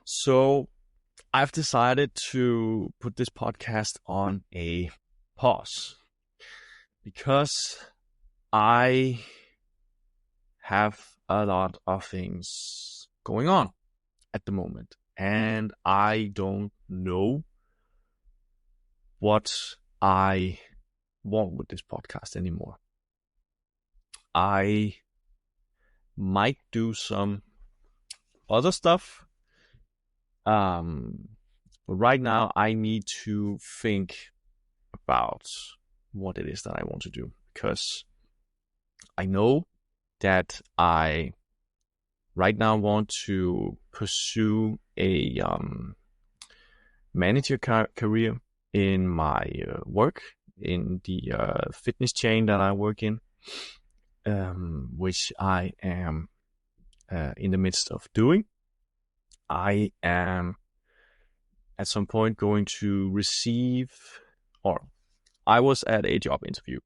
So I've decided to put this podcast on a pause because I have a lot of things going on at the moment, and I don't know what I want with this podcast anymore. I might do some other stuff. But right now I need to think about what it is that I want to do, because I know that I right now want to pursue a manager career in my work in the fitness chain that I work in, which I am in the midst of doing. I am at some point going to receive, or I was at a job interview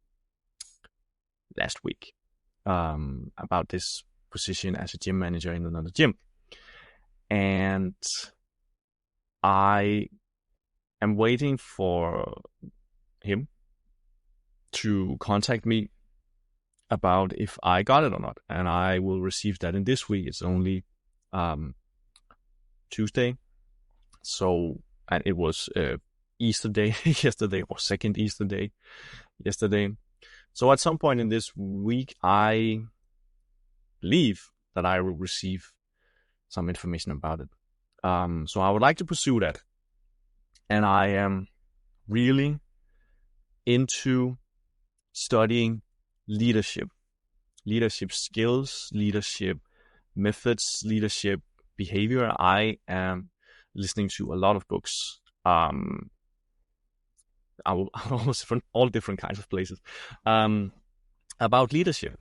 last week about this position as a gym manager in another gym. And I am waiting for him to contact me about if I got it or not. And I will receive that in this week. It's only Tuesday. So, and it was Easter day yesterday, or second Easter day yesterday. So at some point in this week, I believe that I will receive some information about it. So I would like to pursue that. And I am really into studying leadership skills, leadership methods, leadership behavior. I am listening to a lot of books. Almost from all different kinds of places about leadership.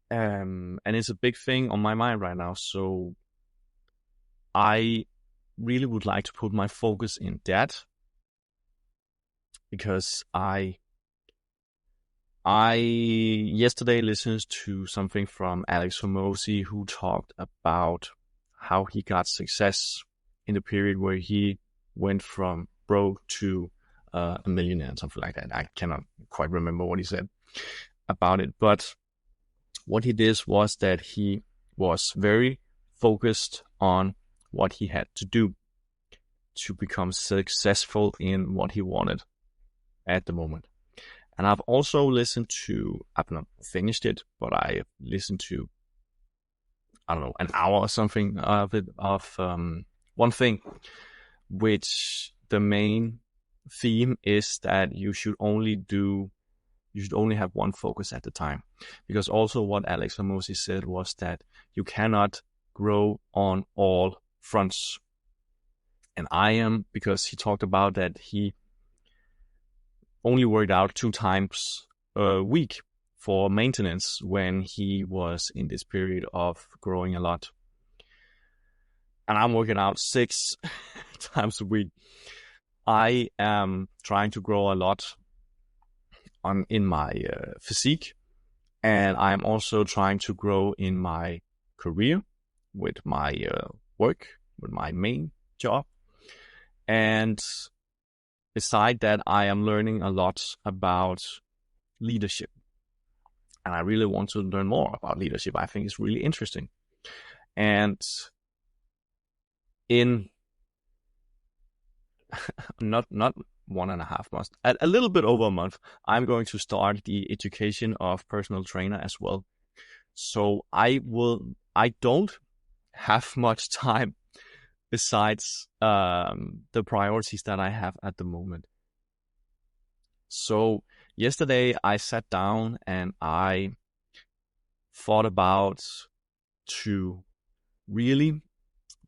And it's a big thing on my mind right now. So I really would like to put my focus in that, because I yesterday listened to something from Alex Hormozi, who talked about how he got success in the period where he went from broke to a millionaire and something like that. I cannot quite remember what he said about it, but what he did was that he was very focused on what he had to do to become successful in what he wanted at the moment. And I've also listened to, I've not finished it, but I listened to, I don't know, an hour or something of it, of one thing, which the main theme is that you should only have one focus at a time. Because also what Alex Hormozi said was that you cannot grow on all fronts. And because he talked about that he only worked out 2 times a week for maintenance when he was in this period of growing a lot. And I'm working out 6 times a week. I am trying to grow a lot in my physique, and I'm also trying to grow in my career with my work, with my main job. And beside that, I am learning a lot about leadership. And I really want to learn more about leadership. I think it's really interesting. And in not 1.5 months, a little bit over a month, I'm going to start the education of personal trainer as well. So I don't have much time besides the priorities that I have at the moment. So yesterday I sat down and I thought about to really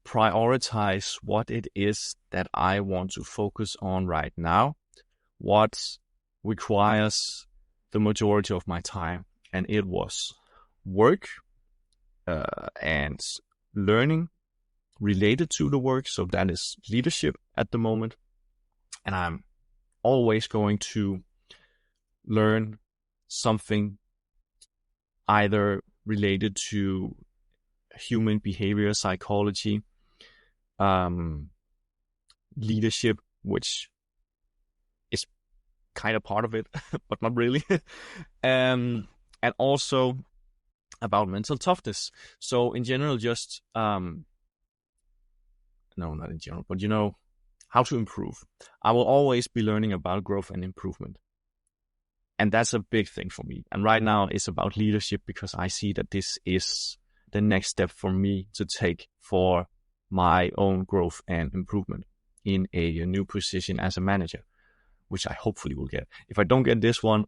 prioritize what it is that I want to focus on right now, what requires the majority of my time. And it was work and learning related to the work. So that is leadership at the moment. And I'm always going to learn something either related to human behavior, psychology, leadership, which is kind of part of it, but not really. And also about mental toughness. So in general, just no, not in general, but how to improve. I will always be learning about growth and improvement. And that's a big thing for me. And right now it's about leadership, because I see that this is the next step for me to take for my own growth and improvement in a new position as a manager, which I hopefully will get. If I don't get this one,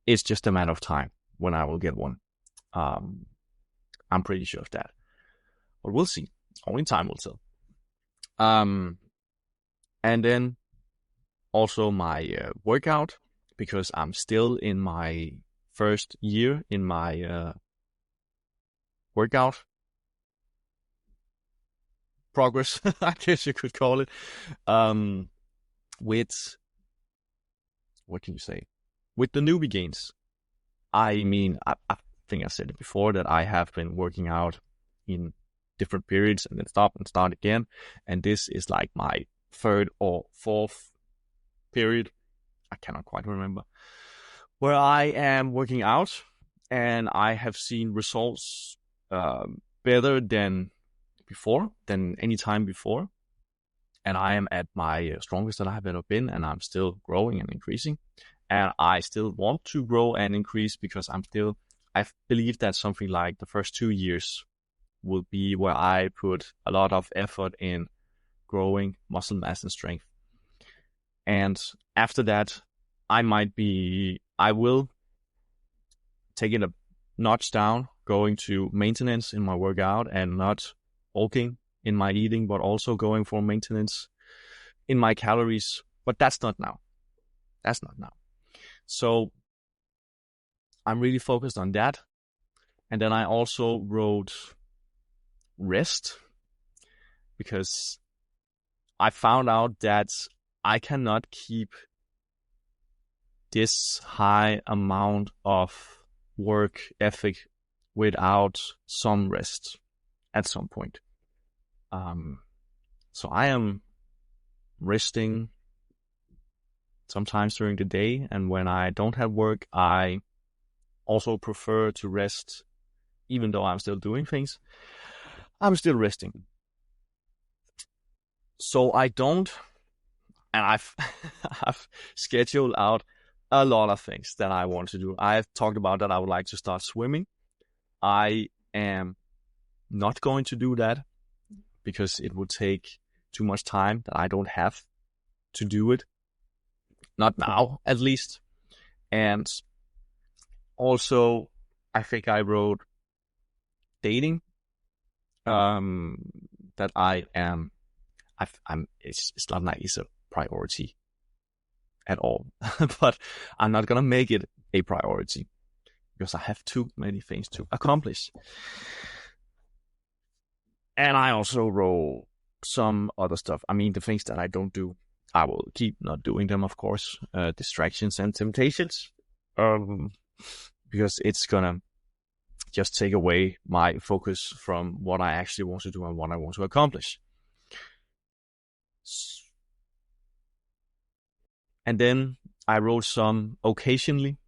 it's just a matter of time when I will get one. I'm pretty sure of that. But we'll see. Only time will tell. And then also my workout, because I'm still in my first year in my workout progress, I guess you could call it, with, what can you say, with the newbie gains. I mean, I think I said it before, that I have been working out in different periods and then stop and start again. And this is like my third or fourth period, I cannot quite remember, where I am working out, and I have seen results better than any time before. And I am at my strongest that I've ever been, and I'm still growing and increasing. And I still want to grow and increase, because I believe that something like the first 2 years will be where I put a lot of effort in growing muscle mass and strength. And after that, I will take it a notch down, going to maintenance in my workout and not bulking in my eating, but also going for maintenance in my calories. But that's not now. So I'm really focused on that. And then I also wrote rest, because I found out that I cannot keep this high amount of work ethic without some rest at some point. So I am resting sometimes during the day, and when I don't have work, I also prefer to rest. Even though I'm still doing things, I'm still resting. So I don't, and I've scheduled out a lot of things that I want to do. I've talked about that I would like to start swimming. I am not going to do that, because it would take too much time that I don't have to do it. Not now, at least. And also, I think I wrote dating. That it's not like it's a priority at all, but I'm not gonna make it a priority, because I have too many things to accomplish. And I also wrote some other stuff. I mean, the things that I don't do, I will keep not doing them, of course. Distractions and temptations, because it's gonna just take away my focus from what I actually want to do and what I want to accomplish. And then I wrote some occasionally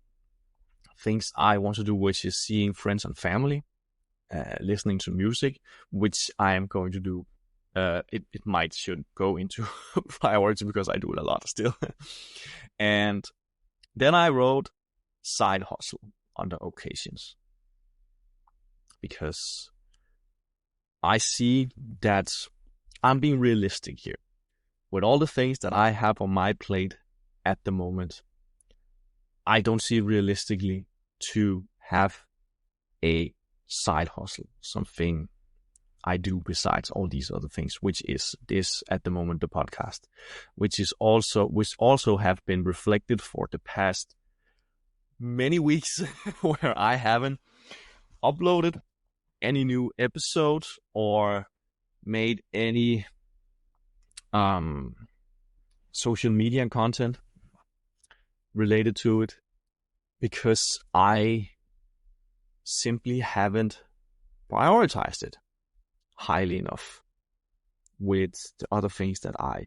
things I want to do, which is seeing friends and family, listening to music, which I am going to do. It should go into priority, because I do it a lot still. And then I wrote side hustle under occasions, because I see that I'm being realistic here. With all the things that I have on my plate at the moment, I don't see realistically to have a side hustle, something I do besides all these other things, which is this at the moment, the podcast, which also have been reflected for the past many weeks where I haven't uploaded any new episodes or made any social media content related to it, because I simply haven't prioritized it highly enough. with the other things that I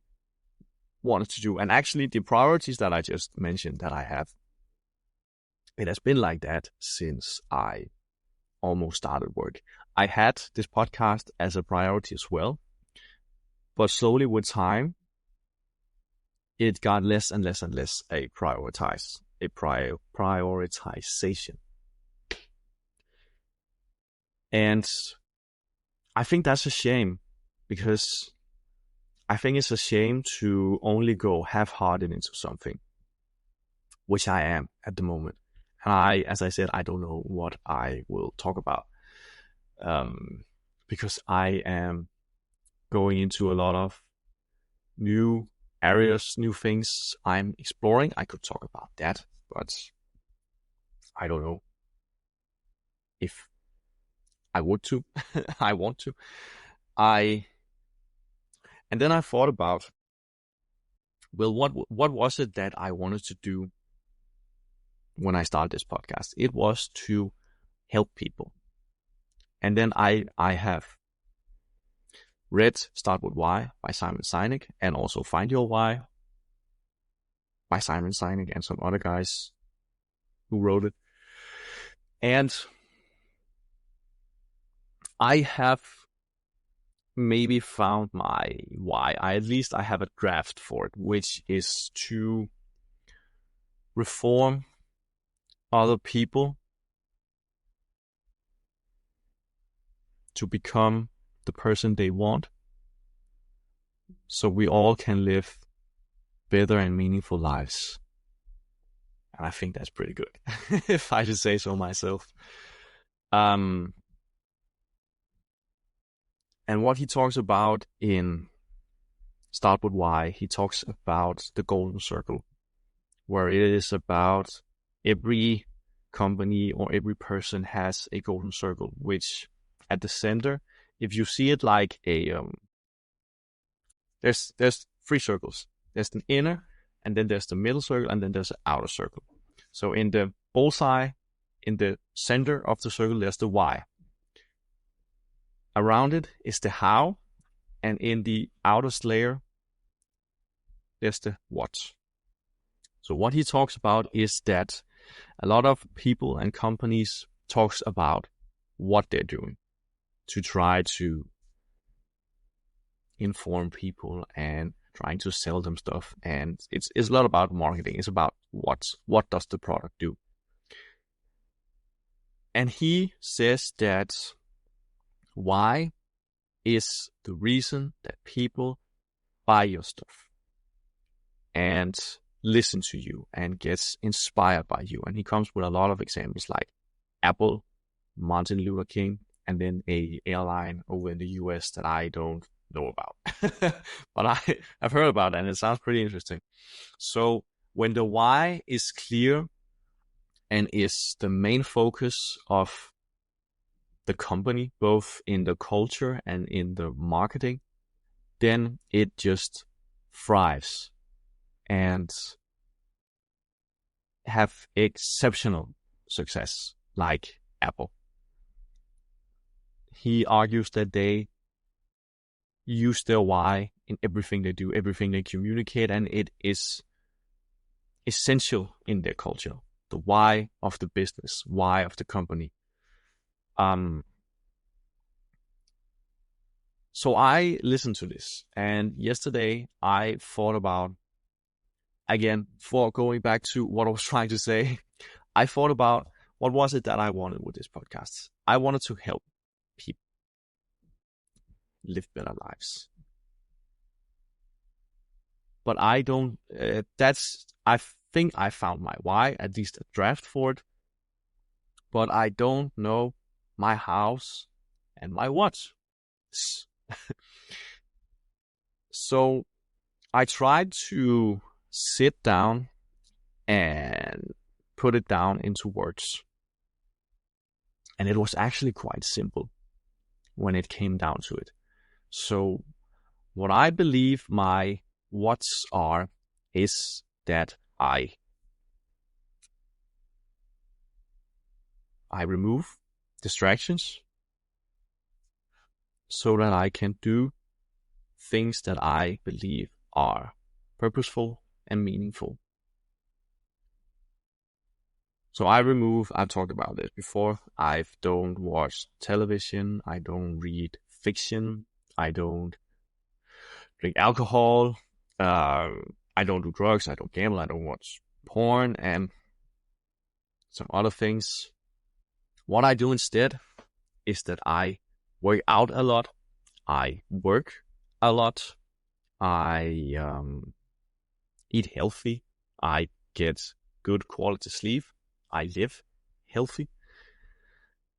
wanted to do. And actually, the priorities that I just mentioned that I have, it has been like that since I almost started work. I had this podcast as a priority as well, but slowly with time, it got less and less and less a prioritization. And I think that's a shame, because I think it's a shame to only go half-hearted into something, which I am at the moment. And as I said, I don't know what I will talk about, because I am going into a lot of new areas, new things I'm exploring. I could talk about that, but I don't know if I would to. I want to. And then I thought about, well, what was it that I wanted to do when I started this podcast? It was to help people. And then I have read Start With Why by Simon Sinek, and also Find Your Why by Simon Sinek and some other guys who wrote it. And I have maybe found my why. At least I have a draft for it, which is to reform other people to become the person they want, so we all can live better and meaningful lives. And I think that's pretty good, if I should say so myself. And what he talks about in Start With Why, he talks about the golden circle, where it is about every company or every person has a golden circle, which at the center, if you see it like a, there's 3 circles. There's an inner, and then there's the middle circle, and then there's the outer circle. So in the bullseye, in the center of the circle, there's the why. Around it is the how, and in the outermost layer, there's the what. So what he talks about is that a lot of people and companies talks about what they're doing to try to inform people and trying to sell them stuff. And it's a lot about marketing. It's about what does the product do. And he says that why is the reason that people buy your stuff and listen to you and gets inspired by you. And he comes with a lot of examples like Apple, Martin Luther King, and then a airline over in the US that I don't know about. But I've heard about it, and it sounds pretty interesting. So when the why is clear and is the main focus of the company, both in the culture and in the marketing, then it just thrives and have exceptional success, like Apple. He argues that they use their why in everything they do, everything they communicate, and it is essential in their culture. The why of the business, why of the company. So I listened to this, and yesterday I thought about, again, for going back to what I was trying to say, I thought about what was it that I wanted with this podcast. I wanted to help people live better lives. But I don't, I think I found my why, at least a draft for it, but I don't know my hows and my whats. So I tried to sit down and put it down into words. And it was actually quite simple when it came down to it. So what I believe my whats are is that I remove distractions so that I can do things that I believe are purposeful and meaningful. So I've talked about this before, I don't watch television, I don't read fiction, I don't drink alcohol, I don't do drugs, I don't gamble, I don't watch porn, and some other things. What I do instead is that I work out a lot, I work a lot, I eat healthy, I get good quality sleep, I live healthy,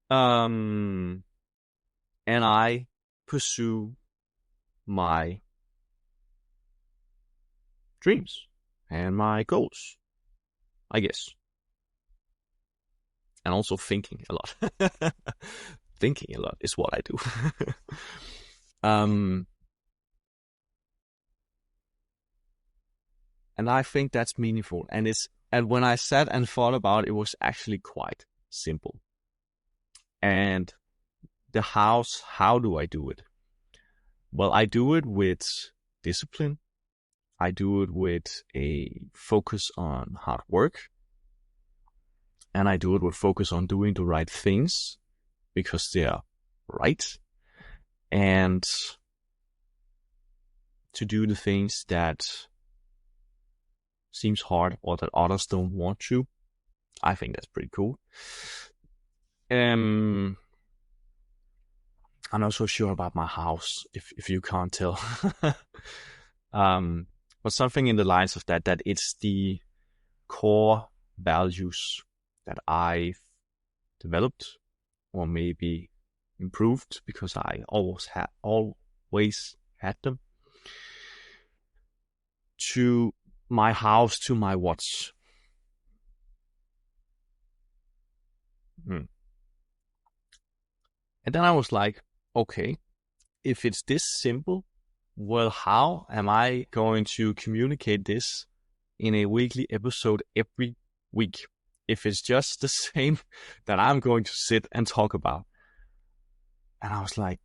and I pursue my dreams and my goals, I guess. And also thinking a lot. Thinking a lot is what I do. And I think that's meaningful. And when I sat and thought about it, it was actually quite simple. And how do I do it? Well, I do it with discipline. I do it with a focus on hard work. And I do it with focus on doing the right things because they are right. And to do the things that seems hard or that others don't want to. I think that's pretty cool. I'm not so sure about my house, if you can't tell. But something in the lines of that it's the core values that I've developed or maybe improved because I always had them, to my house, to my watch. And then I was like, okay, if it's this simple, well, how am I going to communicate this in a weekly episode every week? If it's just the same that I'm going to sit and talk about. And I was like,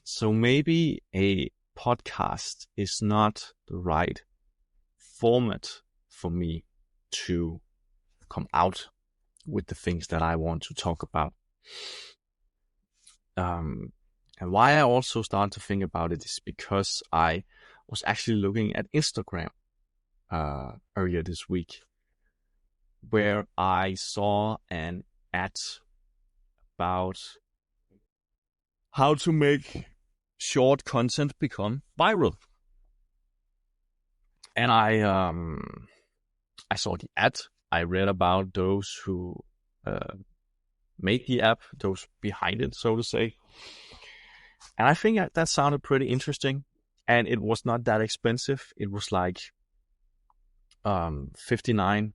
so maybe a podcast is not the right format for me to come out with the things that I want to talk about. And why I also started to think about it is because I was actually looking at Instagram earlier this week, where I saw an ad about how to make short content become viral. And I saw the ad. I read about those who made the app, those behind it, so to say. And I think that sounded pretty interesting. And it was not that expensive. It was like $59,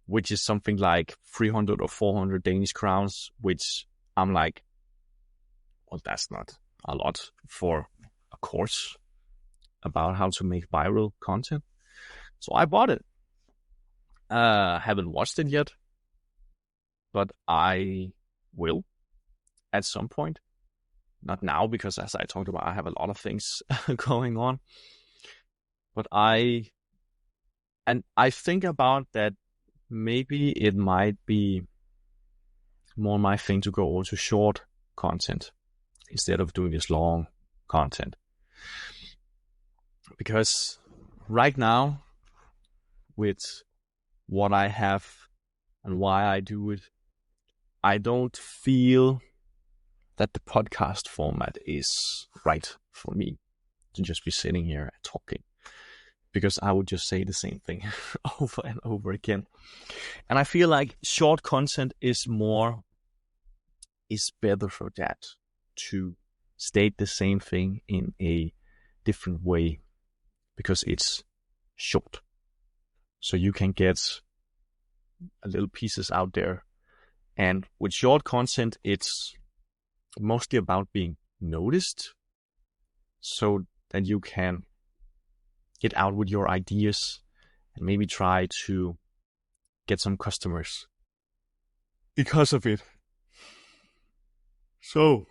which is something like 300 or 400 Danish crowns, which I'm like, well, that's not a lot for a course about how to make viral content. So I bought it. Haven't watched it yet, but I will at some point. Not now, because as I talked about, I have a lot of things going on. But I think about that maybe it might be more my thing to go over to short content instead of doing this long content. Because right now, with what I have and why I do it, I don't feel that the podcast format is right for me to just be sitting here and talking, because I would just say the same thing over and over again. And I feel like short content is better for that, to state the same thing in a different way, because it's short. So you can get a little pieces out there. And with short content, it's mostly about being noticed, so that you can get out with your ideas and maybe try to get some customers because of it. So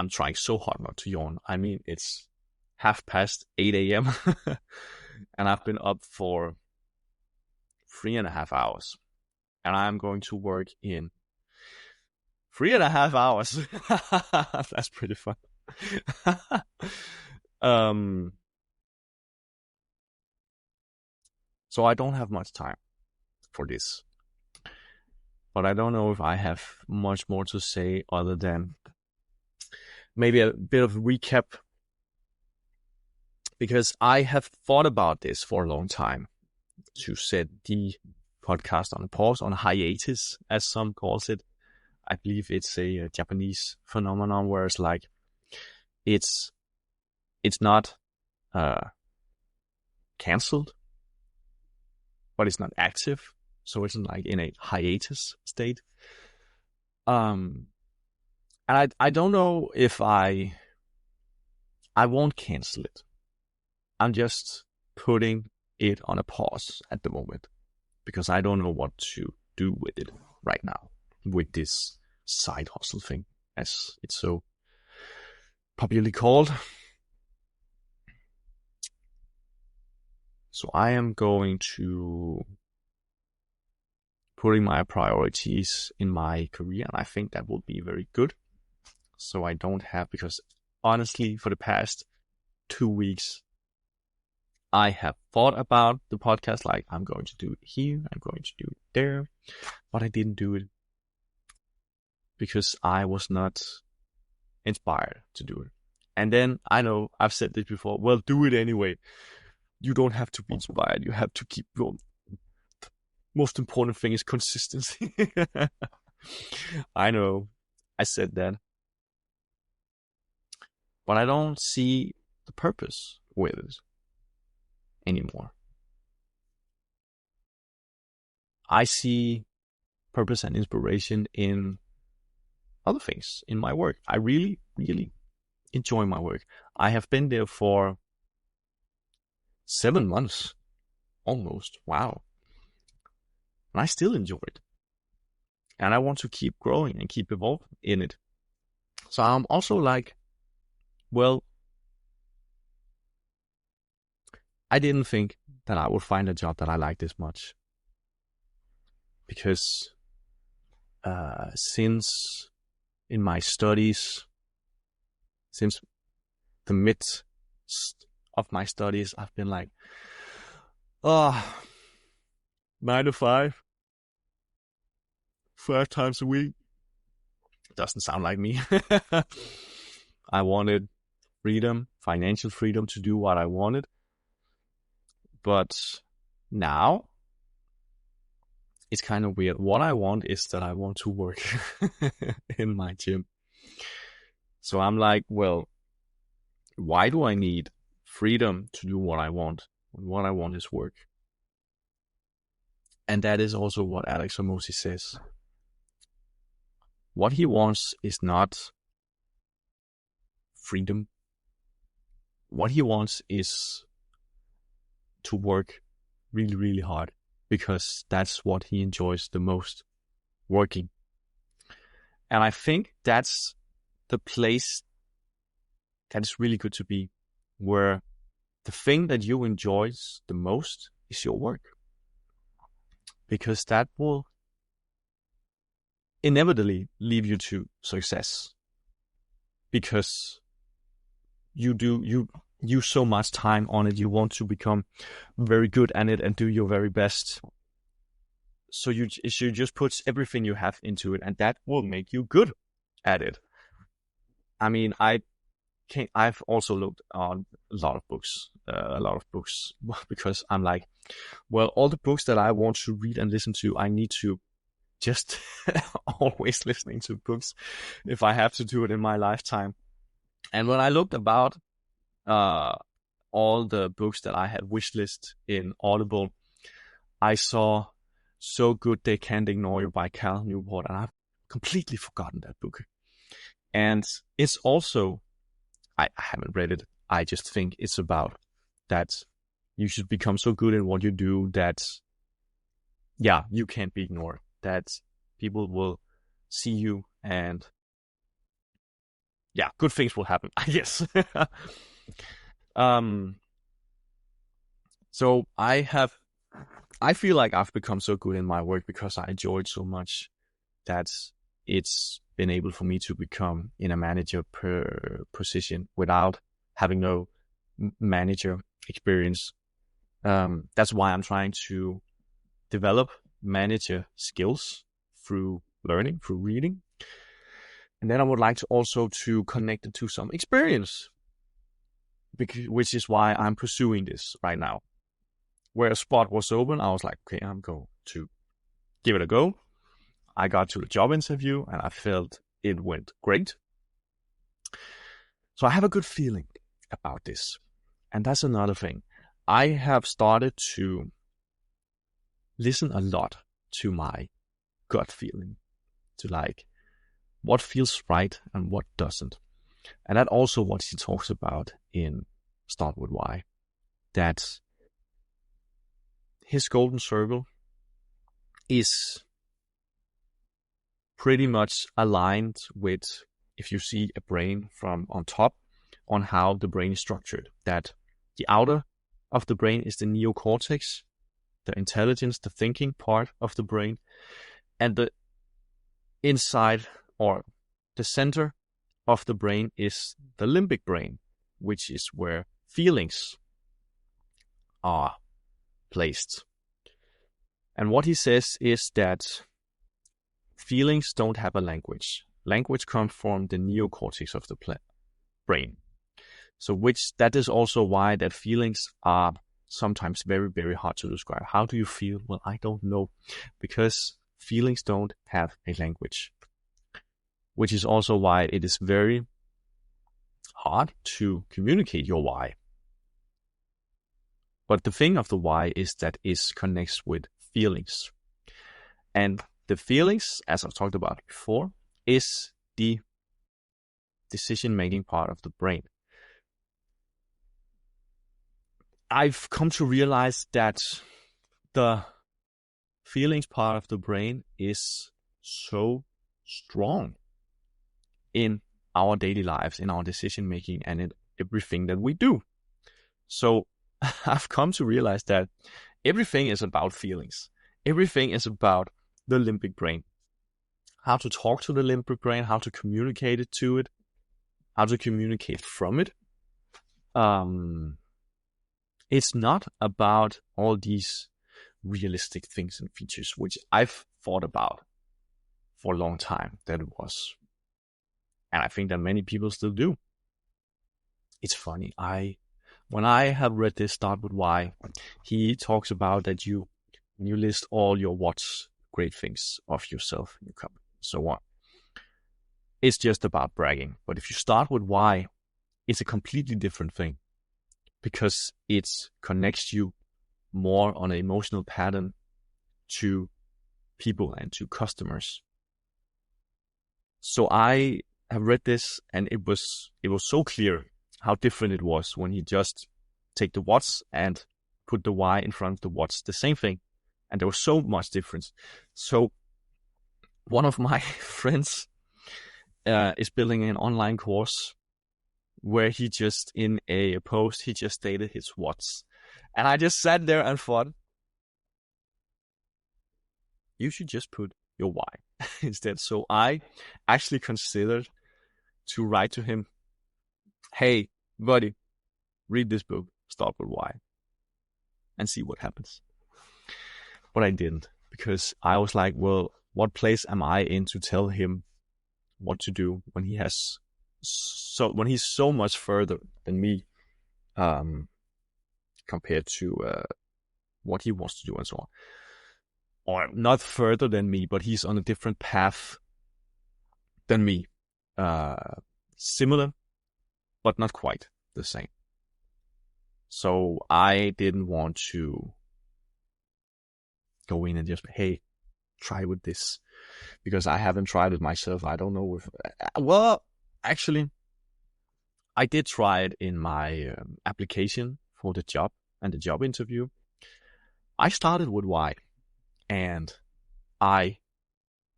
I'm trying so hard not to yawn. I mean, it's 8:30 a.m. and I've been up for 3.5 hours. And I'm going to work in 3.5 hours. That's pretty fun. So I don't have much time for this. But I don't know if I have much more to say other than maybe a bit of a recap. Because I have thought about this for a long time, to set the podcast on pause, on hiatus, as some calls it. I believe it's a Japanese phenomenon where it's like, it's not cancelled, but it's not active. So it's like in a hiatus state. And I don't know if I won't cancel it. I'm just putting it on a pause at the moment because I don't know what to do with it right now, with this side hustle thing, as it's so popularly called. So I am going to putting my priorities in my career, and I think that will be very good. So I don't have, because honestly, for the past 2 weeks, I have thought about the podcast, like I'm going to do it here, I'm going to do it there, but I didn't do it because I was not inspired to do it. And then I know I've said this before, well, do it anyway. You don't have to be inspired, you have to keep going. Most important thing is consistency. I know I said that, but I don't see the purpose with it anymore. I see purpose and inspiration in other things, in my work. I really, really enjoy my work. I have been there for 7 months, almost. Wow. And I still enjoy it. And I want to keep growing and keep evolving in it. So I'm also like, well, I didn't think that I would find a job that I like this much. Because since in my studies, since the midst of my studies, I've been like, 9 to 5, 5 times a week. Doesn't sound like me. I wanted freedom, financial freedom to do what I wanted. But now, it's kind of weird. What I want is that I want to work in my gym. So I'm like, well, why do I need freedom to do what I want? What I want is work. And that is also what Alex Hormozi says. What he wants is not freedom. What he wants is to work really, really hard, because that's what he enjoys the most, working. And I think that's the place that is really good to be, where the thing that you enjoy the most is your work. Because that will inevitably lead you to success. Because you use so much time on it, you want to become very good at it and do your very best. So you just put everything you have into it, and that will make you good at it. I mean, I've also looked on a lot of books, because I'm like, well, all the books that I want to read and listen to, I need to just always listening to books if I have to do it in my lifetime. And when I looked about all the books that I had wishlist in Audible, I saw So Good They Can't Ignore You by Cal Newport, and I've completely forgotten that book. And it's also, I haven't read it, I just think it's about that you should become so good at what you do that, yeah, you can't be ignored, that people will see you and yeah, good things will happen, I guess. um, so I feel like I've become so good in my work because I enjoy it so much that it's been able for me to become in a manager position without having no manager experience. That's why I'm trying to develop manager skills through learning, through reading. And then I would like to also to connect it to some experience, which is why I'm pursuing this right now. Where a spot was open, I was like, okay, I'm going to give it a go. I got to the job interview and I felt it went great. So I have a good feeling about this. And that's another thing. I have started to listen a lot to my gut feeling, to like what feels right and what doesn't. And that's also what he talks about in Start With Why, that his golden circle is pretty much aligned with, if you see a brain from on top, on how the brain is structured, that the outer of the brain is the neocortex, the intelligence, the thinking part of the brain, and the inside or the center of the brain is the limbic brain, which is where feelings are placed. And what he says is that feelings don't have a language. Language comes from the neocortex of the brain. So that is also why that feelings are sometimes very, very hard to describe. How do you feel? Well, I don't know, because feelings don't have a language, which is also why it is very hard to communicate your why. But the thing of the why is that it connects with feelings. And the feelings, as I've talked about before, is the decision-making part of the brain. I've come to realize that the feelings part of the brain is so strong in our daily lives, in our decision-making, and in everything that we do. So I've come to realize that everything is about feelings. Everything is about the limbic brain. How to talk to the limbic brain, how to communicate it to it, how to communicate from it. It's not about all these realistic things and features, which I've thought about for a long time that it was. And I think that many people still do. It's funny. When I have read this Start With Why, he talks about that you list all your what's great things of yourself and your company, so on. It's just about bragging. But if you start with why, it's a completely different thing, because it connects you more on an emotional pattern to people and to customers. So I have read this, and it was so clear how different it was when he just take the what's and put the why in front of the what's, the same thing. And there was so much difference. So one of my friends is building an online course where he just, in a post, he just stated his what's. And I just sat there and thought, you should just put your why instead. So I actually considered to write to him, hey, buddy, read this book, Start With Why, and see what happens. But I didn't, because I was like, well, what place am I in to tell him what to do when he's so much further than me, compared to what he wants to do and so on. Or not further than me, but he's on a different path than me. Similar, but not quite the same. So I didn't want to go in and just, hey, try with this, because I haven't tried it myself. I don't know if, well, actually, I did try it in my application for the job and the job interview. I started with why, and I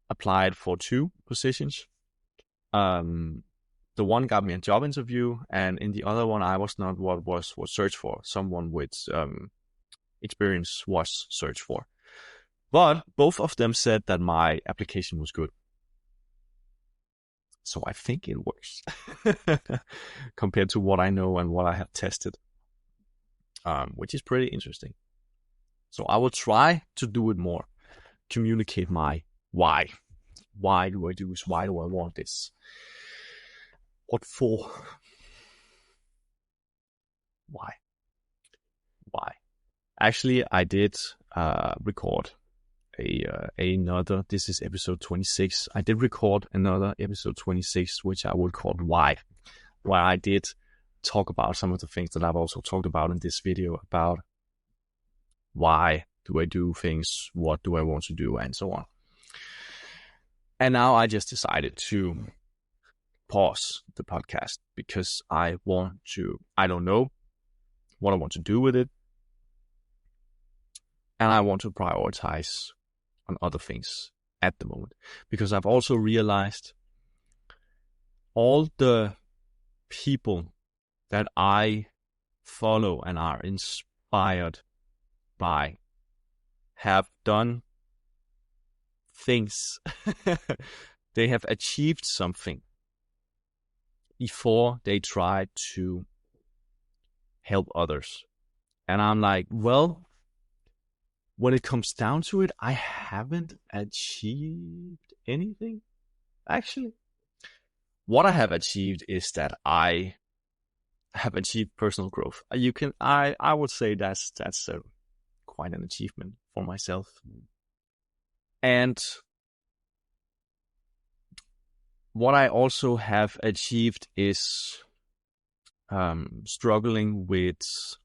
applied for 2 positions. the one got me a job interview, and in the other one, I was not what was searched for. Someone with experience was searched for. But both of them said that my application was good. So I think it works compared to what I know and what I have tested, which is pretty interesting. So I will try to do it more, communicate my why. Why do I do this? Why do I want this? What for? Why? Actually, I did record another. This is episode 26. I did record another episode 26, which I would call Why, where I did talk about some of the things that I've also talked about in this video about why do I do things, what do I want to do, and so on. And now I just decided to pause the podcast because I don't know what I want to do with it. And I want to prioritize on other things at the moment. Because I've also realized all the people that I follow and are inspired by have done things. They have achieved something before they try to help others. And I'm like, well, when it comes down to it, I haven't achieved anything, actually. What I have achieved is that I have achieved personal growth. I would say that's quite an achievement for myself. And what I also have achieved is struggling with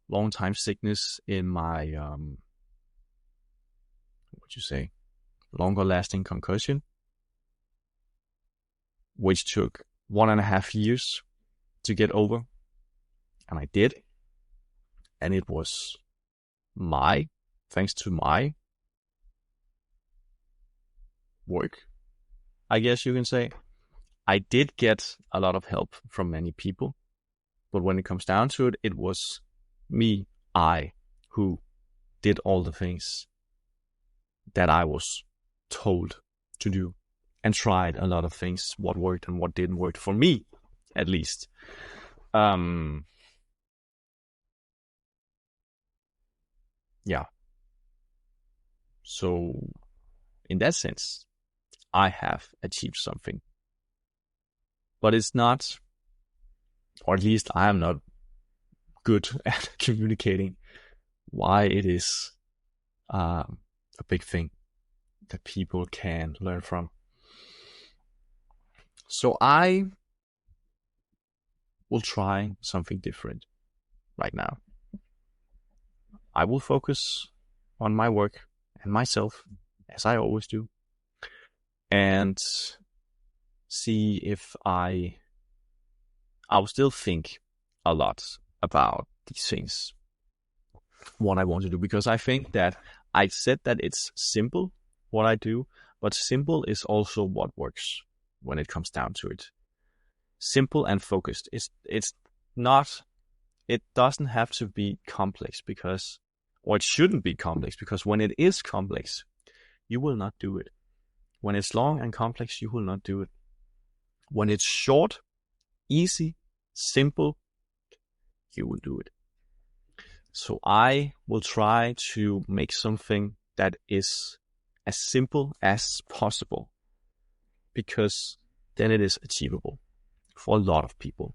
long-time sickness in my longer-lasting concussion, which took 1.5 years to get over, and I did, and it was thanks to my work, I guess you can say. I did get a lot of help from many people, but when it comes down to it, it was I who did all the things that I was told to do, and tried a lot of things, what worked and what didn't work for me, at least. Yeah. So in that sense, I have achieved something. But it's not, or at least I am not good at communicating why it is a big thing that people can learn from. So I will try something different right now. I will focus on my work and myself, as I always do, and see if I will still think a lot about these things, what I want to do, because I think that I said that it's simple what I do, but simple is also what works when it comes down to it. Simple and focused. It doesn't have to be complex, or it shouldn't be complex, because when it is complex, you will not do it. When it's long and complex, you will not do it. When it's short, easy, simple, you will do it. So I will try to make something that is as simple as possible, because then it is achievable for a lot of people.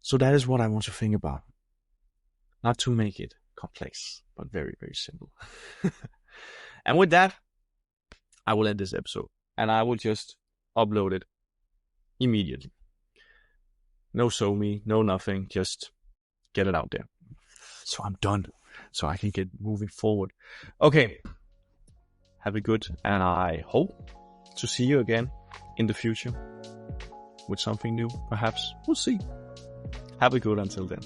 So that is what I want to think about. Not to make it complex, but very, very simple. And with that, I will end this episode, and I will just upload it immediately. No show me, no nothing, just get it out there. So I'm done, so I can get moving forward. Okay, have a good, and I hope to see you again in the future with something new, perhaps. We'll see. Have a good until then.